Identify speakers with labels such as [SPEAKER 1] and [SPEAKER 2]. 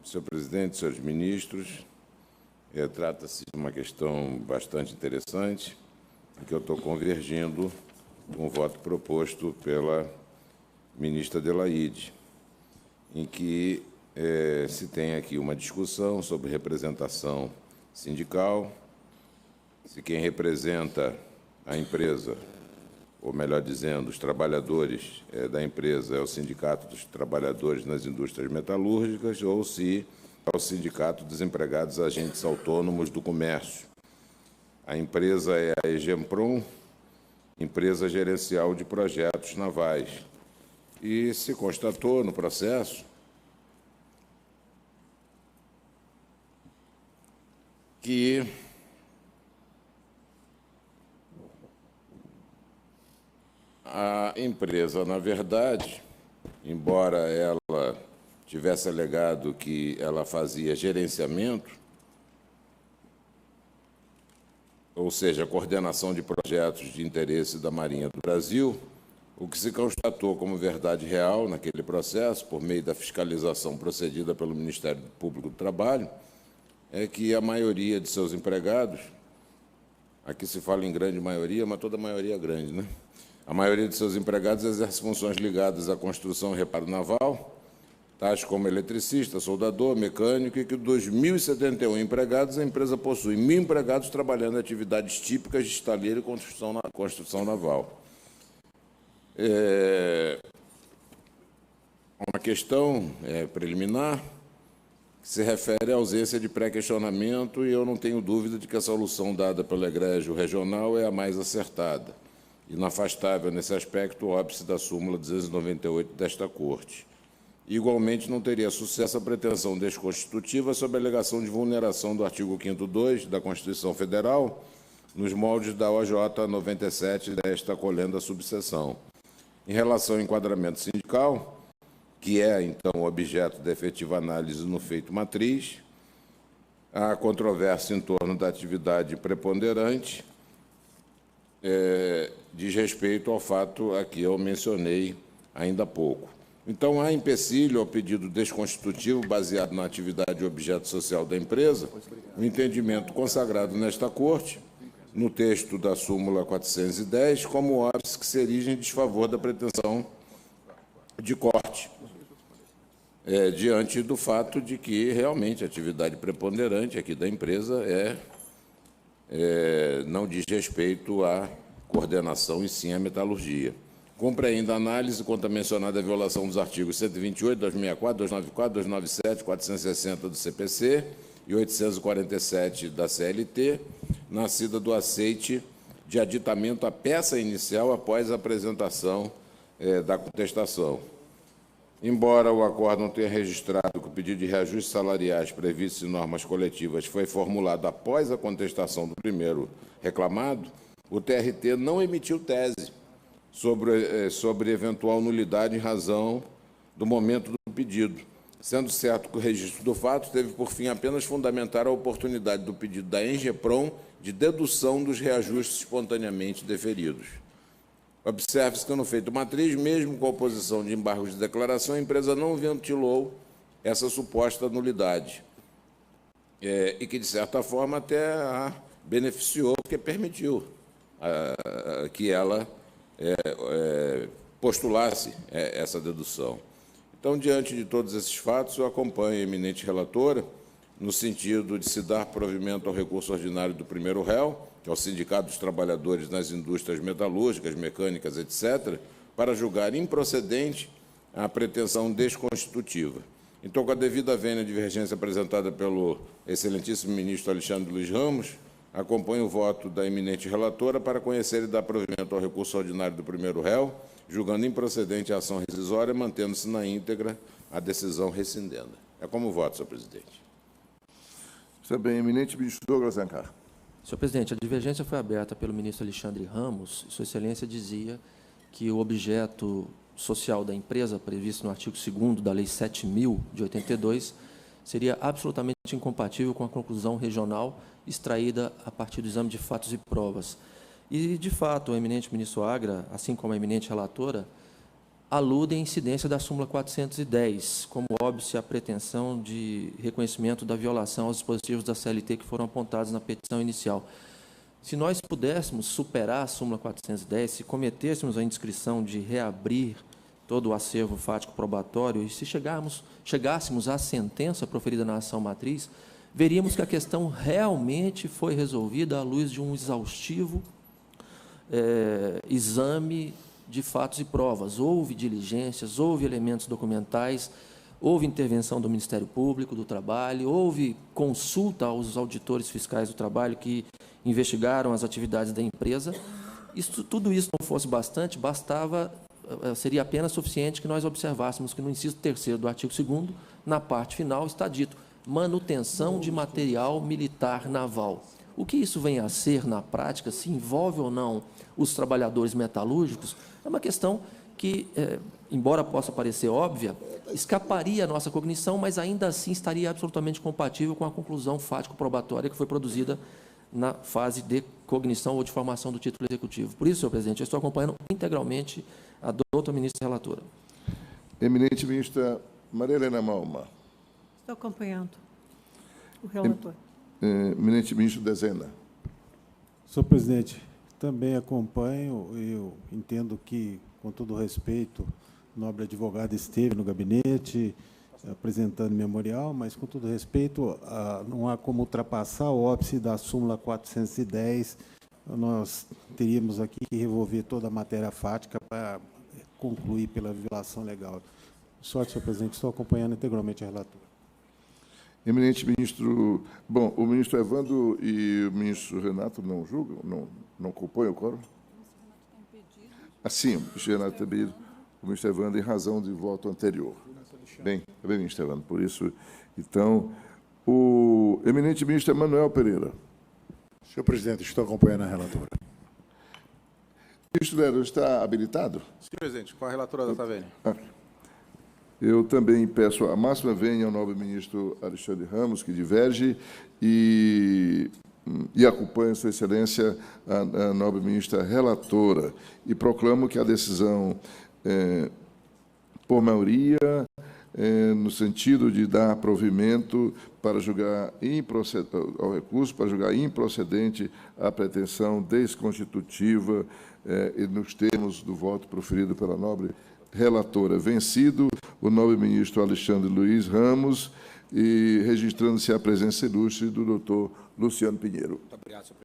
[SPEAKER 1] Senhor presidente, senhores ministros, trata-se de uma questão bastante interessante, em que eu estou convergindo com o voto proposto pela ministra Adelaide, em que se tem aqui uma discussão sobre representação sindical, se quem representa a empresa, ou melhor dizendo, os trabalhadores da empresa é o Sindicato dos Trabalhadores nas Indústrias Metalúrgicas ou se é o Sindicato dos Empregados Agentes Autônomos do Comércio. A empresa é a Egemprom, empresa gerencial de projetos navais. E se constatou no processo que a empresa, na verdade, embora ela tivesse alegado que ela fazia gerenciamento, ou seja, coordenação de projetos de interesse da Marinha do Brasil, o que se constatou como verdade real naquele processo, por meio da fiscalização procedida pelo Ministério Público do Trabalho, é que a maioria de seus empregados, aqui se fala em grande maioria, mas toda a maioria é grande, né? A maioria de seus empregados exerce funções ligadas à construção e reparo naval, tais como eletricista, soldador, mecânico, e que dos 1.071 empregados, a empresa possui 1.000 empregados trabalhando em atividades típicas de estaleiro e construção naval. Uma questão preliminar que se refere à ausência de pré-questionamento, e eu não tenho dúvida de que a solução dada pelo egrégio regional é a mais acertada, inafastável nesse aspecto o óbice da súmula 298 desta Corte. Igualmente, não teria sucesso a pretensão desconstitutiva sob a alegação de vulneração do artigo 5º2 da Constituição Federal, nos moldes da OJ 97 desta colenda subseção. Em relação ao enquadramento sindical, que é, então, objeto da efetiva análise no feito matriz, a controvérsia em torno da atividade preponderante diz respeito ao fato a que eu mencionei ainda há pouco. Então, há empecilho ao pedido desconstitutivo baseado na atividade e objeto social da empresa, o entendimento consagrado nesta Corte, no texto da súmula 410, como óbice que se erige em desfavor da pretensão de corte, diante do fato de que, realmente, a atividade preponderante aqui da empresa não diz respeito à coordenação e sim à metalurgia. Cumpre ainda a análise quanto à mencionada violação dos artigos 128, 264, 294, 297, 460 do CPC e 847 da CLT, nascida do aceite de aditamento à peça inicial após a apresentação da contestação. Embora o acórdão tenha registrado que o pedido de reajustes salariais previstos em normas coletivas foi formulado após a contestação do primeiro reclamado, o TRT não emitiu tese sobre eventual nulidade em razão do momento do pedido, sendo certo que o registro do fato teve por fim apenas fundamentar a oportunidade do pedido da Engeprom de dedução dos reajustes espontaneamente deferidos. Observe-se que, no feito matriz, mesmo com a oposição de embargos de declaração, a empresa não ventilou essa suposta nulidade, e que, de certa forma, até a beneficiou, porque permitiu que ela postulasse essa dedução. Então, diante de todos esses fatos, eu acompanho a eminente relatora no sentido de se dar provimento ao recurso ordinário do primeiro réu, que é o Sindicato dos Trabalhadores nas Indústrias Metalúrgicas, Mecânicas, etc., para julgar improcedente a pretensão desconstitutiva. Então, com a devida vênia à divergência apresentada pelo excelentíssimo ministro Alexandre Luiz Ramos, acompanho o voto da eminente relatora para conhecer e dar provimento ao recurso ordinário do primeiro réu, julgando improcedente a ação rescisória, mantendo-se na íntegra a decisão rescindenda. É como voto, senhor presidente.
[SPEAKER 2] Muito bem, eminente ministro Douglas Alencar.
[SPEAKER 3] Senhor presidente, a divergência foi aberta pelo ministro Alexandre Ramos. Sua Excelência dizia que o objeto social da empresa, previsto no artigo 2º da Lei 7.000, de 82, seria absolutamente incompatível com a conclusão regional extraída a partir do exame de fatos e provas. E, de fato, o eminente ministro Agra, assim como a eminente relatora, aludem à incidência da súmula 410, como óbice a pretensão de reconhecimento da violação aos dispositivos da CLT que foram apontados na petição inicial. Se nós pudéssemos superar a súmula 410, se cometêssemos a indiscrição de reabrir todo o acervo fático probatório e se chegássemos à sentença proferida na ação matriz, veríamos que a questão realmente foi resolvida à luz de um exaustivo exame de fatos e provas. Houve diligências, houve elementos documentais, houve intervenção do Ministério Público do Trabalho, houve consulta aos auditores fiscais do trabalho que investigaram as atividades da empresa. Tudo isso não fosse bastante, seria apenas suficiente que nós observássemos que no inciso 3º do artigo 2º, na parte final, está dito manutenção de material militar naval. O que isso vem a ser na prática, se envolve ou não os trabalhadores metalúrgicos, é uma questão que, embora possa parecer óbvia, escaparia à nossa cognição, mas ainda assim estaria absolutamente compatível com a conclusão fático-probatória que foi produzida na fase de cognição ou de formação do título executivo. Por isso, senhor presidente, eu estou acompanhando integralmente a doutora ministra relatora.
[SPEAKER 2] Eminente ministra Maria Helena Malma.
[SPEAKER 4] Estou acompanhando o relator.
[SPEAKER 2] Eminente ministro Dezena.
[SPEAKER 5] Senhor presidente, também acompanho. Eu entendo que, com todo respeito, o nobre advogado esteve no gabinete apresentando memorial, mas, com todo respeito, não há como ultrapassar o óbice da súmula 410. Nós teríamos aqui que revolver toda a matéria fática para concluir pela violação legal. Sorte, senhor presidente, estou acompanhando integralmente a relatora.
[SPEAKER 2] Eminente ministro... Bom, o ministro Evandro e o ministro Renato não julgam, não compõem o quórum? Sim, o ministro Renato tem pedido, o ministro Evandro, em razão de voto anterior. Bem, ministro Evandro, por isso, então, o eminente ministro Emanuel Pereira.
[SPEAKER 6] Senhor presidente, estou acompanhando a relatora.
[SPEAKER 2] Ministro Lero, está habilitado?
[SPEAKER 7] Senhor presidente, com a relatora da Taverna.
[SPEAKER 2] Eu também peço a máxima vênia ao nobre ministro Alexandre Ramos, que diverge, e acompanha Sua Excelência, a nobre ministra relatora, e proclamo que a decisão, por maioria, no sentido de dar provimento para julgar ao recurso, para julgar improcedente a pretensão desconstitutiva e nos termos do voto proferido pela nobre relatora. Vencido o nobre ministro Alexandre Luiz Ramos e registrando-se a presença ilustre do doutor Luciano Pinheiro.
[SPEAKER 7] Muito obrigado, senhor presidente.